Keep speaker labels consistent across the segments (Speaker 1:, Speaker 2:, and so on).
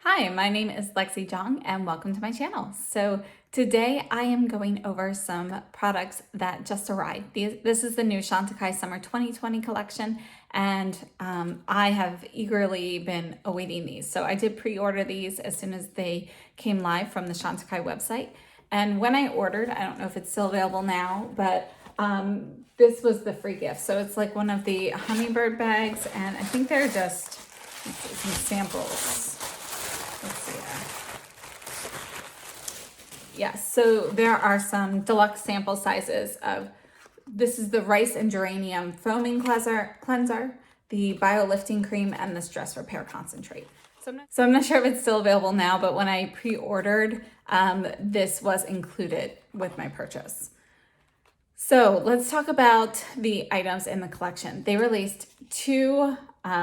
Speaker 1: Hi, my name is Lexi Zhang and welcome to my channel. So today I am going over some products that just arrived. This is the new Chantecaille Summer 2020 collection and I have eagerly been awaiting these. So I did pre-order these as soon as they came live from the Chantecaille website. And when I ordered, I don't know if it's still available now, but this was the free gift. So it's like one of the hummingbird bags and I think they're just some samples. Let's see. Yes, so there are some deluxe sample sizes of, this is the rice and geranium foaming cleanser, the biolifting cream, and the stress repair concentrate. So I'm not sure if it's still available now, but when I pre-ordered, this was included with my purchase. So let's talk about the items in the collection. They released two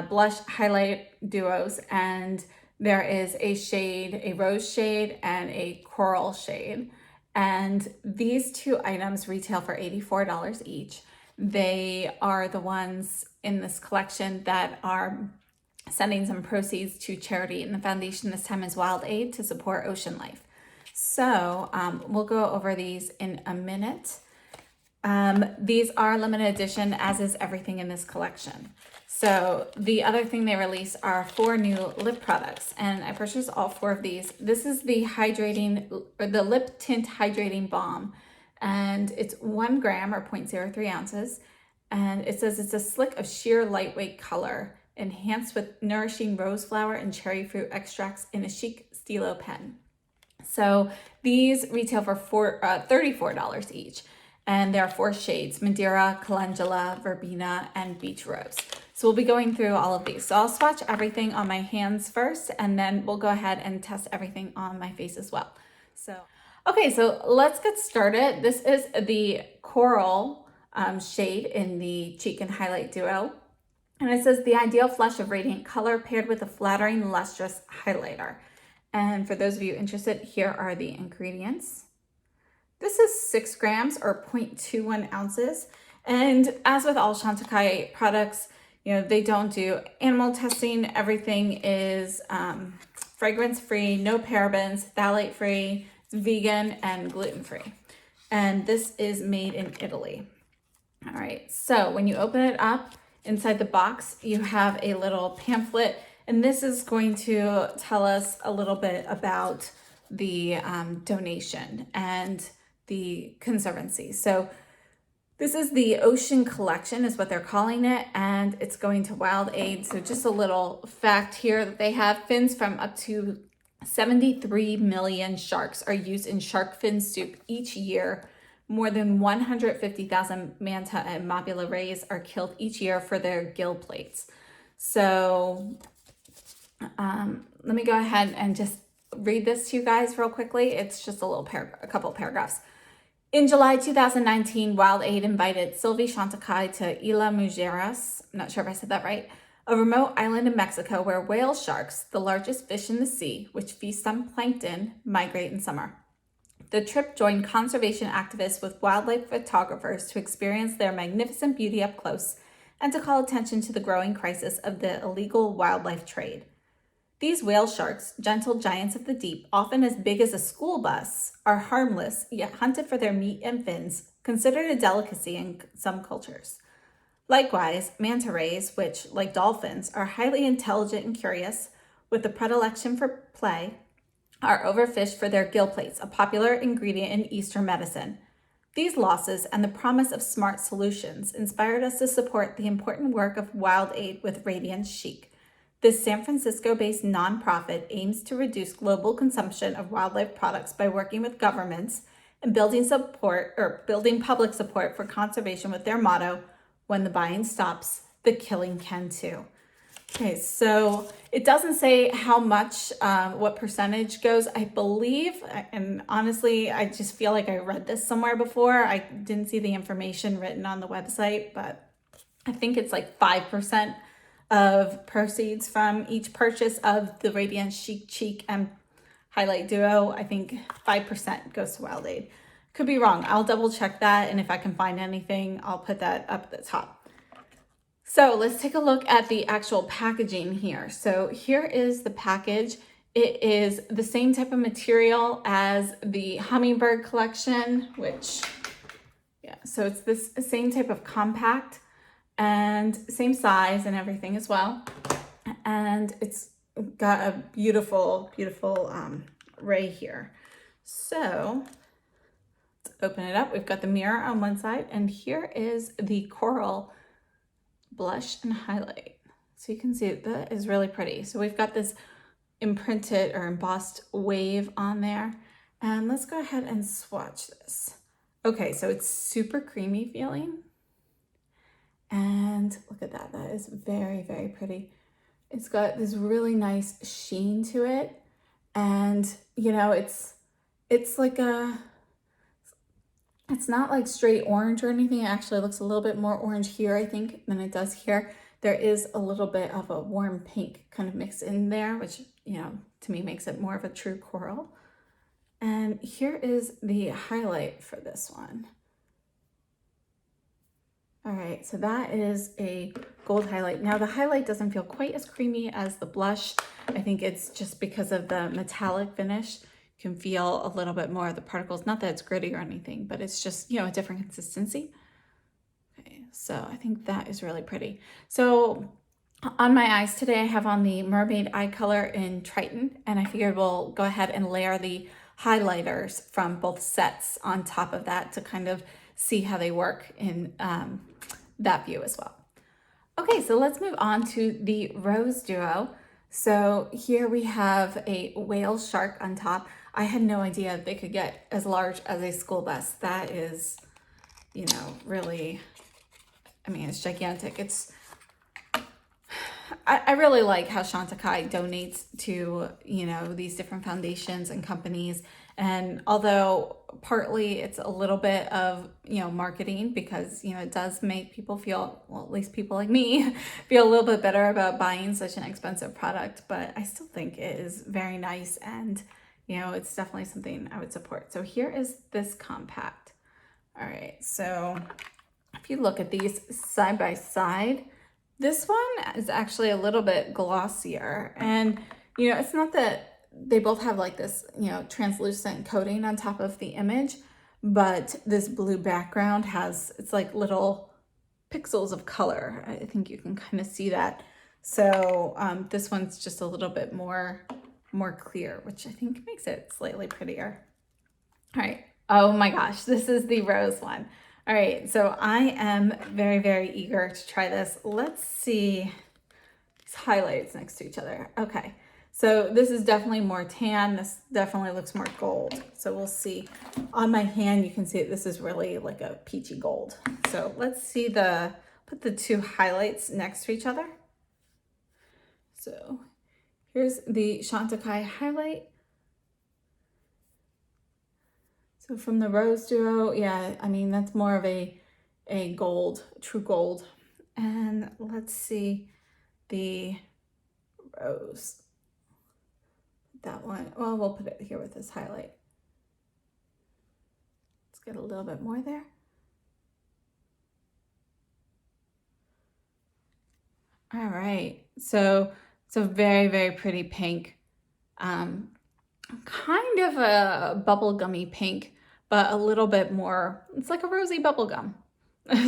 Speaker 1: blush highlight duos, and there is a shade, a rose shade and a coral shade. And these two items retail for $84 each. They are the ones in this collection that are sending some proceeds to charity, and the foundation this time is WildAid to support ocean life. So we'll go over these in a minute. These are limited edition, as is everything in this collection. So the other thing they release are 4 new lip products, and I purchased all 4 of these. This is the the lip tint hydrating balm, and it's 1 gram or 0.03 ounces. And it says it's a slick of sheer lightweight color, enhanced with nourishing rose flower and cherry fruit extracts in a chic stylo pen. So these retail for $34 each. And there are 4 shades: Madeira, Calendula, Verbena, and Beach Rose. So we'll be going through all of these. So I'll swatch everything on my hands first, and then we'll go ahead and test everything on my face as well. Okay, so let's get started. This is the coral shade in the cheek and highlight duo. And it says the ideal flush of radiant color paired with a flattering, lustrous highlighter. And for those of you interested, here are the ingredients. This is 6 grams or 0.21 ounces. And as with all Chantecaille products, they don't do animal testing. Everything is fragrance-free, no parabens, phthalate-free, vegan, and gluten-free. And this is made in Italy. All right, so when you open it up, inside the box, you have a little pamphlet, and this is going to tell us a little bit about the donation and the conservancy. So this is the Ocean Collection is what they're calling it, and it's going to WildAid. So just a little fact here that they have: fins from up to 73 million sharks are used in shark fin soup each year. More than 150,000 manta and mobula rays are killed each year for their gill plates. So let me go ahead and just read this to you guys real quickly. It's just a couple paragraphs. In July 2019, WildAid invited Sylvie Chantecaille to Isla Mujeres, I'm not sure if I said that right, a remote island in Mexico where whale sharks, the largest fish in the sea, which feast on plankton, migrate in summer. The trip joined conservation activists with wildlife photographers to experience their magnificent beauty up close and to call attention to the growing crisis of the illegal wildlife trade. These whale sharks, gentle giants of the deep, often as big as a school bus, are harmless, yet hunted for their meat and fins, considered a delicacy in some cultures. Likewise, manta rays, which, like dolphins, are highly intelligent and curious, with a predilection for play, are overfished for their gill plates, a popular ingredient in Eastern medicine. These losses and the promise of smart solutions inspired us to support the important work of WildAid with Radiance Chic. This San Francisco-based nonprofit aims to reduce global consumption of wildlife products by working with governments and building public support for conservation with their motto, "When the buying stops, the killing can too." Okay, so it doesn't say how much, what percentage goes. I believe, and honestly, I just feel like I read this somewhere before. I didn't see the information written on the website, but I think it's like 5% of proceeds from each purchase of the Radiance Chic Cheek and Highlight Duo. I think 5% goes to WildAid. Could be wrong. I'll double check that, and if I can find anything, I'll put that up at the top. So let's take a look at the actual packaging here. So here is the package. It is the same type of material as the Hummingbird collection, which, yeah, so it's this same type of compact and same size and everything as well. And it's got a beautiful, beautiful ray here. So let's open it up. We've got the mirror on one side, and here is the coral blush and highlight. So you can see that is really pretty. So we've got this imprinted or embossed wave on there. And let's go ahead and swatch this. Okay, so it's super creamy feeling. And look at that, that is very, very pretty. It's got this really nice sheen to it. And you know, it's like it's not like straight orange or anything. It actually looks a little bit more orange here, I think, than it does here. There is a little bit of a warm pink kind of mixed in there, which, you know, to me makes it more of a true coral. And here is the highlight for this one. All right, so that is a gold highlight. Now the highlight doesn't feel quite as creamy as the blush. I think it's just because of the metallic finish. You can feel a little bit more of the particles. Not that it's gritty or anything, but it's just, you know, a different consistency. Okay, so I think that is really pretty. So on my eyes today, I have on the Mermaid Eye Color in Triton, and I figured we'll go ahead and layer the highlighters from both sets on top of that to kind of see how they work in that view as well. Okay, so let's move on to the Rose Duo. So here we have a whale shark on top. I had no idea they could get as large as a school bus. That is, you know, really, I mean, it's gigantic. I really like how Chantecaille donates to, you know, these different foundations and companies. And although partly it's a little bit of, you know, marketing, because, you know, it does make people feel, well, at least people like me, feel a little bit better about buying such an expensive product. But I still think it is very nice, and, you know, it's definitely something I would support. So here is this compact. All right, so if you look at these side by side, this one is actually a little bit glossier, and, you know, it's not that they both have like this, you know, translucent coating on top of the image, but this blue background has, it's like little pixels of color. I think you can kind of see that. So this one's just a little bit more clear, which I think makes it slightly prettier. All right. Oh my gosh, this is the rose one. All right, so I am very, very eager to try this. Let's see these highlights next to each other. Okay, so this is definitely more tan. This definitely looks more gold. So we'll see. On my hand, you can see this is really like a peachy gold. So let's see put the two highlights next to each other. So here's the Chantecaille highlight. So from the Rose Duo, yeah, I mean, that's more of a gold, true gold. And let's see the rose. That one, well, we'll put it here with this highlight. Let's get a little bit more there. All right, so it's a very, very pretty pink. Kind of a bubblegummy pink, but a little bit more, it's like a rosy bubblegum.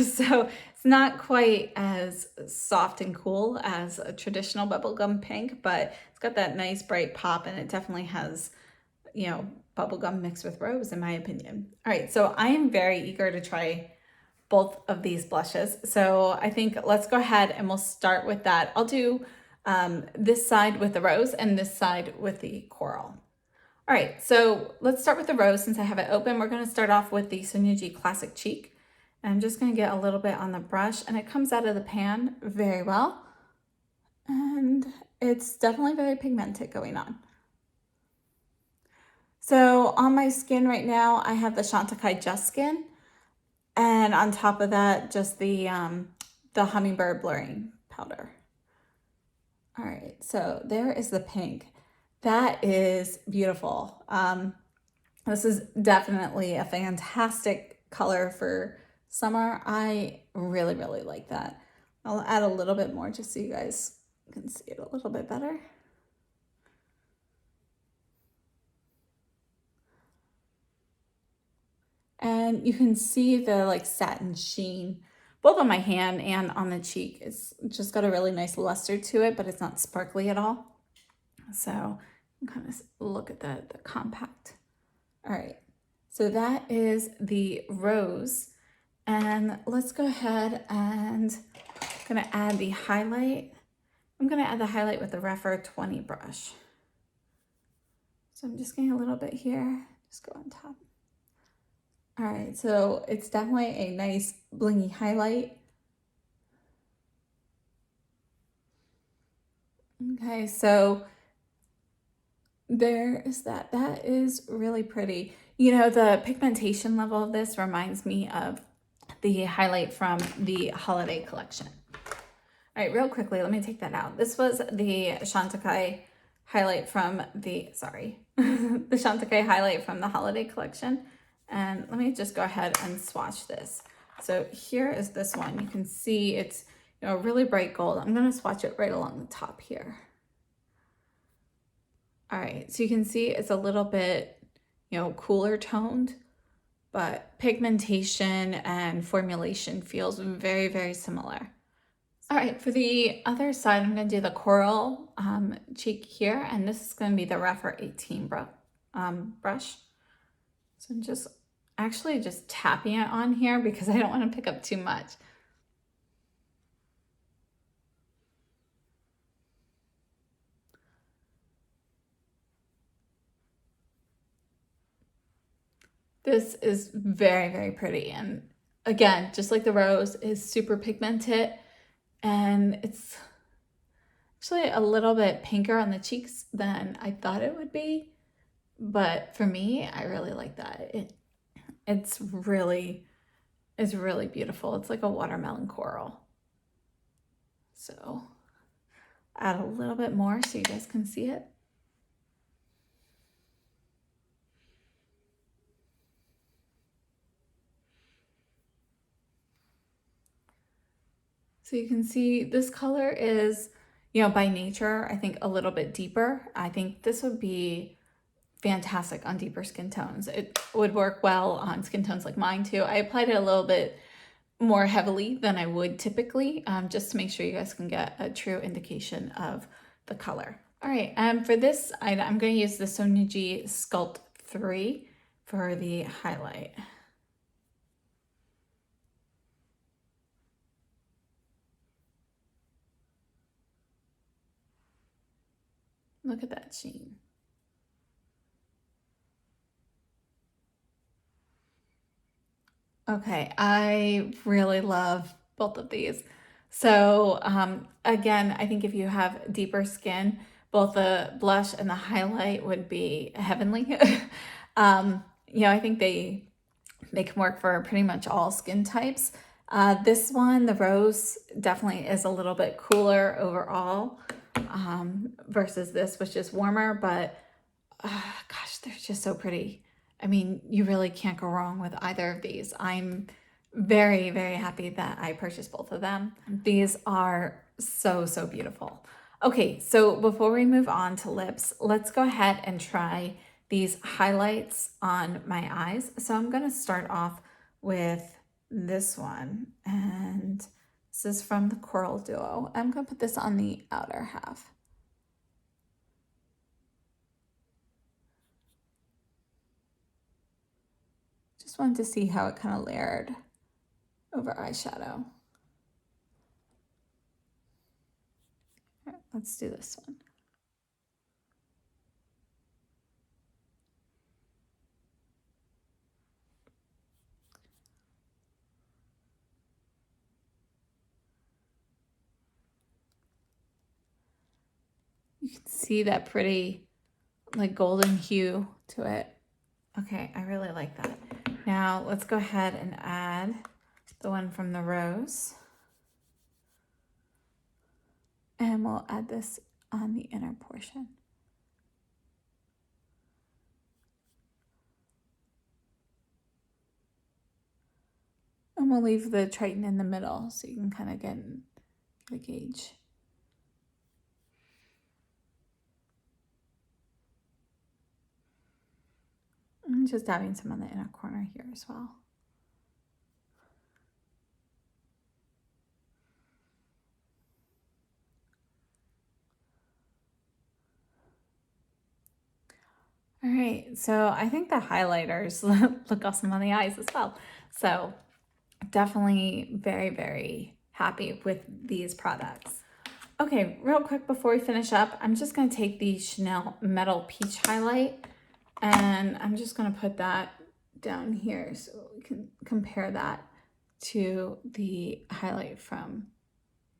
Speaker 1: So it's not quite as soft and cool as a traditional bubblegum pink, but it's got that nice bright pop, and it definitely has, you know, bubblegum mixed with rose, in my opinion. All right, so I am very eager to try both of these blushes. So I think let's go ahead and we'll start with that. I'll do this side with the rose and this side with the coral. All right, so let's start with the rose since I have it open. We're gonna start off with the Sonuji Classic Cheek. And I'm just gonna get a little bit on the brush, and it comes out of the pan very well. And it's definitely very pigmented going on. So on my skin right now, I have the Chantecaille Just Skin. And on top of that, just the Hummingbird Blurring Powder. All right, so there is the pink. That is beautiful. This is definitely a fantastic color for summer. I really, really like that. I'll add a little bit more just so you guys can see it a little bit better. And you can see the like satin sheen both on my hand and on the cheek. It's just got a really nice luster to it, but it's not sparkly at all. So you can kind of look at the compact. All right, so that is the rose. And let's go ahead and I'm gonna add the highlight. I'm gonna add the highlight with the Refer 20 brush. So I'm just getting a little bit here, just go on top. All right, so it's definitely a nice blingy highlight. Okay, so there is that. That is really pretty. You know, the pigmentation level of this reminds me of the highlight from the holiday collection. All right, real quickly, let me take that out. This was the Chantecaille highlight from the, the Chantecaille highlight from the holiday collection. And let me just go ahead and swatch this. So here is this one. You can see it's, you know, really bright gold. I'm going to swatch it right along the top here. All right, so you can see it's a little bit, you know, cooler toned, but pigmentation and formulation feels very, very similar. All right, for the other side, I'm going to do the coral cheek here, and this is going to be the Refer 18 brush. So I'm just actually just tapping it on here because I don't want to pick up too much. This is very, very pretty. And again, just like the rose, is super pigmented, and it's actually a little bit pinker on the cheeks than I thought it would be. But for me, I really like that. It's really beautiful. It's like a watermelon coral. So add a little bit more so you guys can see it. So you can see this color is, you know, by nature, I think a little bit deeper. I think this would be fantastic on deeper skin tones. It would work well on skin tones like mine too. I applied it a little bit more heavily than I would typically, just to make sure you guys can get a true indication of the color. All right, for this, I'm going to use the Sonuji Sculpt 3 for the highlight. Look at that sheen. Okay, I really love both of these. So again, I think if you have deeper skin, both the blush and the highlight would be heavenly. You know, I think they can work for pretty much all skin types. This one, the rose, definitely is a little bit cooler overall versus this, which is warmer, but gosh, they're just so pretty. I mean, you really can't go wrong with either of these. I'm very, very happy that I purchased both of them. These are so, so beautiful. Okay, so before we move on to lips, let's go ahead and try these highlights on my eyes. So I'm gonna start off with this one, and this is from the Coral Duo. I'm gonna put this on the outer half. Just wanted to see how it kind of layered over eyeshadow. All right, let's do this one. You can see that pretty like golden hue to it. Okay, I really like that. Now let's go ahead and add the one from the rose. And we'll add this on the inner portion. And we'll leave the Triton in the middle so you can kind of get a gauge. I'm just dabbing some on the inner corner here as well. All right, so I think the highlighters look awesome on the eyes as well. So definitely very, very happy with these products. Okay, real quick before we finish up, I'm just going to take the Chanel Metal Peach Highlight and I'm just going to put that down here so we can compare that to the highlight from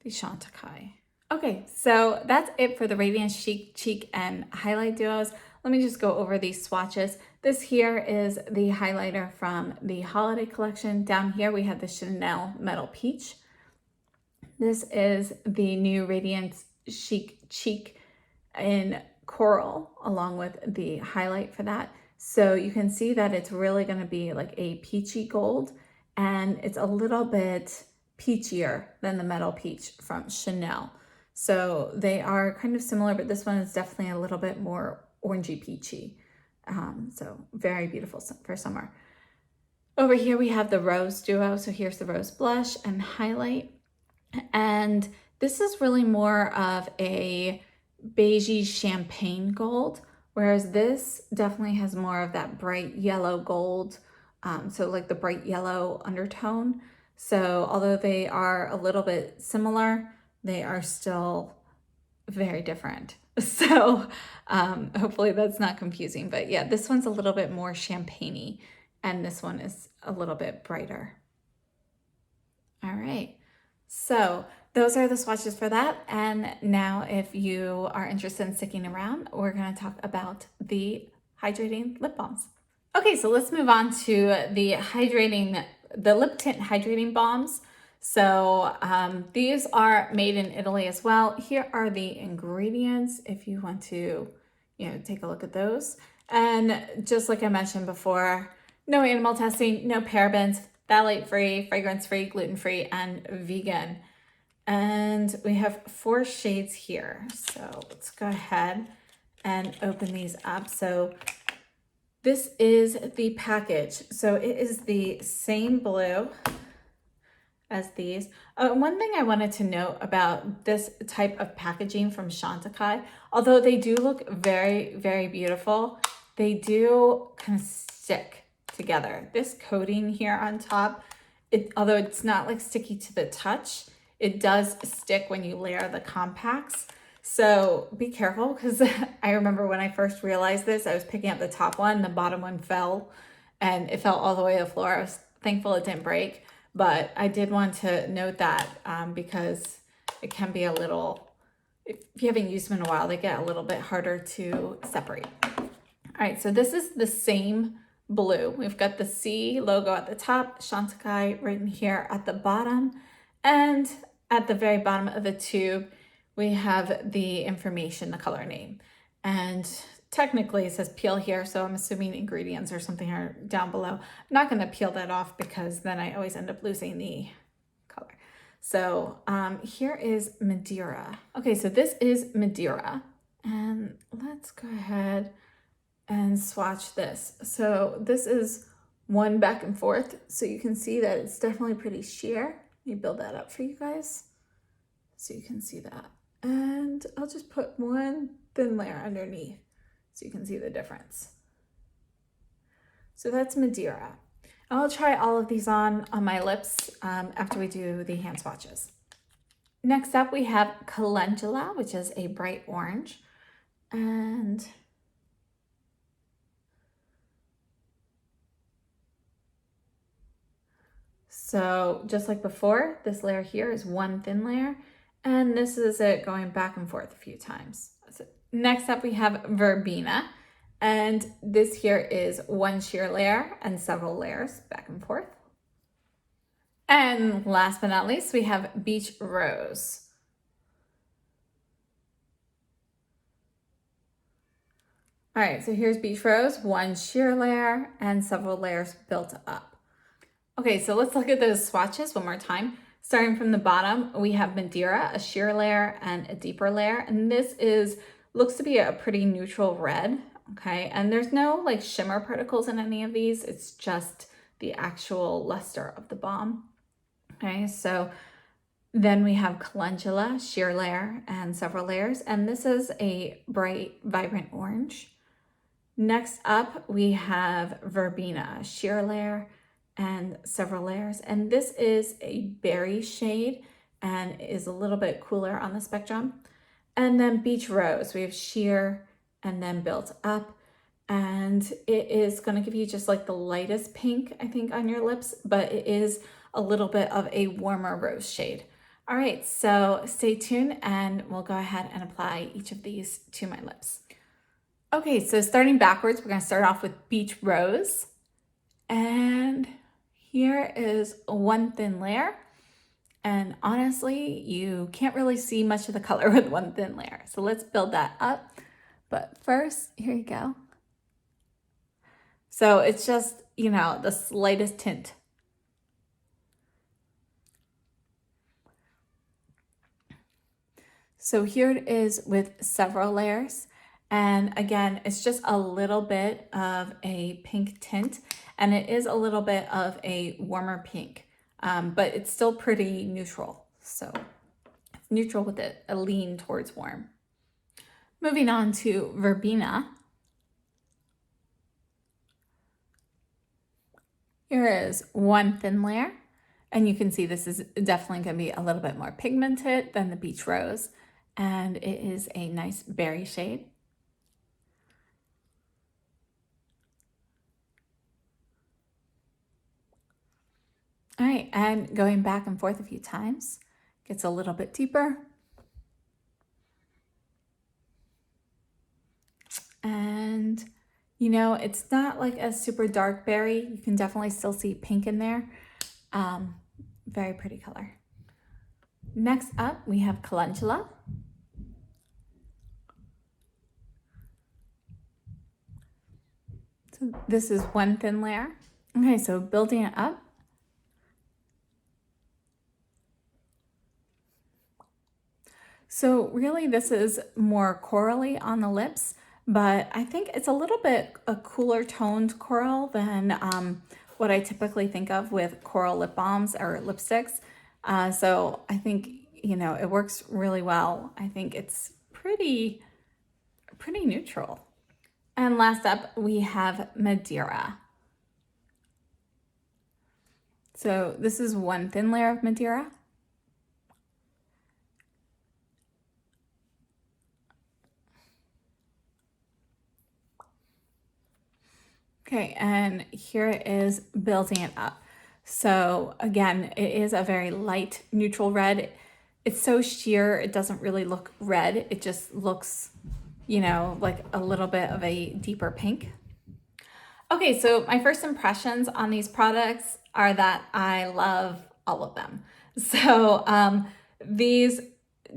Speaker 1: the Chantecaille. Okay, so that's it for the Radiance Chic, Cheek, and Highlight Duos. Let me just go over these swatches. This here is the highlighter from the holiday collection. Down here we have the Chanel Metal Peach. This is the new Radiance Chic Cheek in Coral, along with the highlight for that. So you can see that it's really going to be like a peachy gold, and it's a little bit peachier than the Metal Peach from Chanel. So they are kind of similar, but this one is definitely a little bit more orangey peachy. So very beautiful for summer. Over here we have the Rose Duo. So here's the Rose Blush and Highlight. And this is really more of a beigey champagne gold, whereas this definitely has more of that bright yellow gold. So like the bright yellow undertone. So although they are a little bit similar, they are still very different. So hopefully that's not confusing, but yeah, this one's a little bit more champagne-y and this one is a little bit brighter. All right, so those are the swatches for that. And now if you are interested in sticking around, we're going to talk about the hydrating lip balms. Okay, so let's move on to the lip tint hydrating balms. So these are made in Italy as well. Here are the ingredients if you want to, take a look at those. And just like I mentioned before, no animal testing, no parabens, phthalate-free, fragrance-free, gluten-free, and vegan. And we have 4 shades here. So let's go ahead and open these up. So this is the package. So it is the same blue as these. One thing I wanted to note about this type of packaging from Chantecaille, although they do look very, very beautiful, they do kind of stick together. This coating here on top, although it's not like sticky to the touch, it does stick when you layer the compacts. So be careful, because I remember when I first realized this, I was picking up the top one, the bottom one fell, and it fell all the way to the floor. I was thankful it didn't break. But I did want to note that because it can be a little, if you haven't used them in a while, they get a little bit harder to separate. All right, so this is the same blue. We've got the C logo at the top, Chantecaille right in here at the bottom. And at the very bottom of the tube, we have the information, the color name. And technically it says peel here, so I'm assuming ingredients or something are down below. I'm not going to peel that off because then I always end up losing the color. So here is Madeira. Okay, so this is Madeira. And let's go ahead and swatch this. So this is one back and forth. So you can see that it's definitely pretty sheer. Let me build that up for you guys so you can see that. And I'll just put one thin layer underneath so you can see the difference. So that's Madeira. I'll try all of these on my lips after we do the hand swatches. Next up, we have Calendula, which is a bright orange. And so just like before, this layer here is one thin layer. And this is it going back and forth a few times. So next up, we have Verbena. And this here is one sheer layer and several layers back and forth. And last but not least, we have Beach Rose. All right, so here's Beach Rose, one sheer layer and several layers built up. Okay, so let's look at those swatches one more time. Starting from the bottom, we have Madeira, a sheer layer and a deeper layer. And this looks to be a pretty neutral red. okay? And there's no like shimmer particles in any of these. It's just the actual luster of the balm, okay? So then we have calendula, sheer layer, and several layers. And this is a bright, vibrant orange. Next up, we have verbena, sheer layer, and several layers. And this is a berry shade and is a little bit cooler on the spectrum. And then beach rose, we have sheer and then built up. And it is going to give you just like the lightest pink, I think, on your lips, but it is a little bit of a warmer rose shade. All right, so stay tuned and we'll go ahead and apply each of these to my lips. Okay, so starting backwards, we're going to start off with beach rose. And here is one thin layer. And honestly, you can't really see much of the color with one thin layer. So let's build that up. But first, here you go. So it's just, you know, the slightest tint. So here it is with several layers. And again, it's just a little bit of a pink tint, and it is a little bit of a warmer pink, but it's still pretty neutral. So it's neutral with a lean towards warm. Moving on to verbena. Here is one thin layer, and you can see this is definitely going to be a little bit more pigmented than the beach rose, and it is a nice berry shade. All right, and going back and forth a few times, gets a little bit deeper. And, you know, it's not like a super dark berry. You can definitely still see pink in there. Very pretty color. Next up, we have calendula. So this is one thin layer. Okay, so building it up. So really this is more corally on the lips, but I think it's a little bit a cooler toned coral than what I typically think of with coral lip balms or lipsticks. So I think, you know, it works really well. I think it's pretty neutral. And last up, we have Madeira. So this is one thin layer of Madeira. Okay, and here it is building it up. So again, it is a very light neutral red. It's so sheer, it doesn't really look red. It just looks, you know, like a little bit of a deeper pink. Okay, so my first impressions on these products are that I love all of them. So these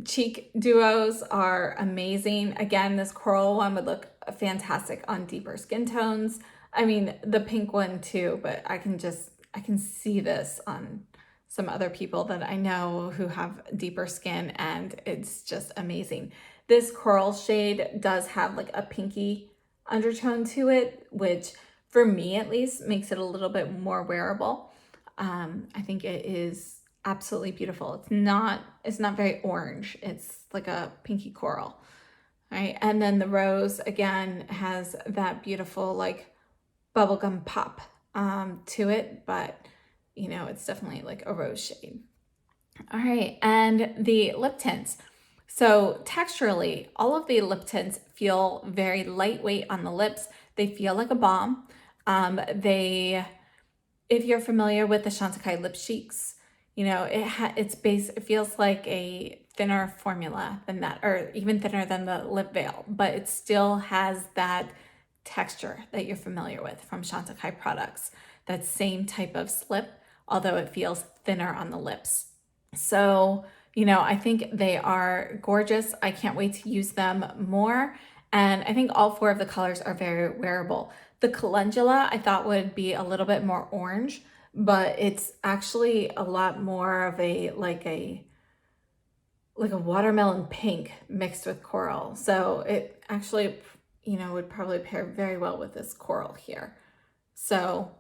Speaker 1: cheek duos are amazing. Again, this coral one would look fantastic on deeper skin tones. I mean, the pink one too, but I can see this on some other people that I know who have deeper skin, and it's just amazing. This coral shade does have like a pinky undertone to it, which for me at least makes it a little bit more wearable. I think it is absolutely beautiful. It's not very orange. It's like a pinky coral, right? And then the rose again has that beautiful like bubblegum pop to it, but you know, it's definitely like a rose shade. All right, and the lip tints. So texturally, all of the lip tints feel very lightweight on the lips. They feel like a balm. If you're familiar with the Chantecaille lip cheeks, you know, it feels like a thinner formula than that, or even thinner than the lip veil, but it still has that texture that you're familiar with from Chantecaille products, that same type of slip, although it feels thinner on the lips. So, you know, I think they are gorgeous. I can't wait to use them more. And I think all four of the colors are very wearable. The calendula I thought would be a little bit more orange, but it's actually a lot more of a watermelon pink mixed with coral. So it actually, would probably pair very well with this coral here. So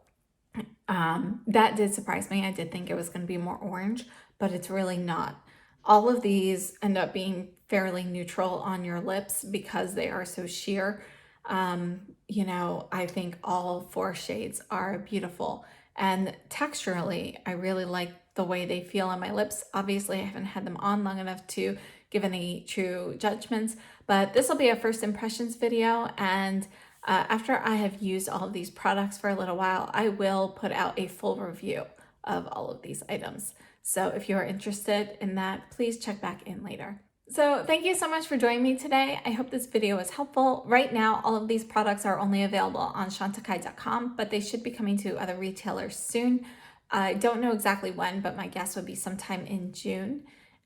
Speaker 1: that did surprise me. I did think it was going to be more orange, but it's really not. All of these end up being fairly neutral on your lips because they are so sheer. I think all 4 shades are beautiful, and texturally, I really like the way they feel on my lips. Obviously, I haven't had them on long enough to give any true judgments, but this will be a first impressions video, and after I have used all of these products for a little while, I will put out a full review of all of these items. So if you are interested in that, please check back in later. So thank you so much for joining me today. I hope this video was helpful. Right now, all of these products are only available on CHANTECAILLE.com, but they should be coming to other retailers soon. I don't know exactly when, but my guess would be sometime in June.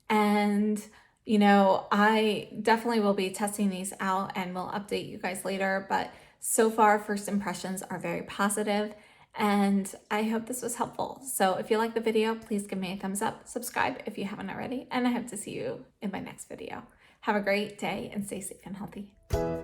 Speaker 1: And I definitely will be testing these out and will update you guys later, but so far first impressions are very positive, and I hope this was helpful. So if you like the video, please give me a thumbs up, subscribe if you haven't already, and I hope to see you in my next video. Have a great day and stay safe and healthy.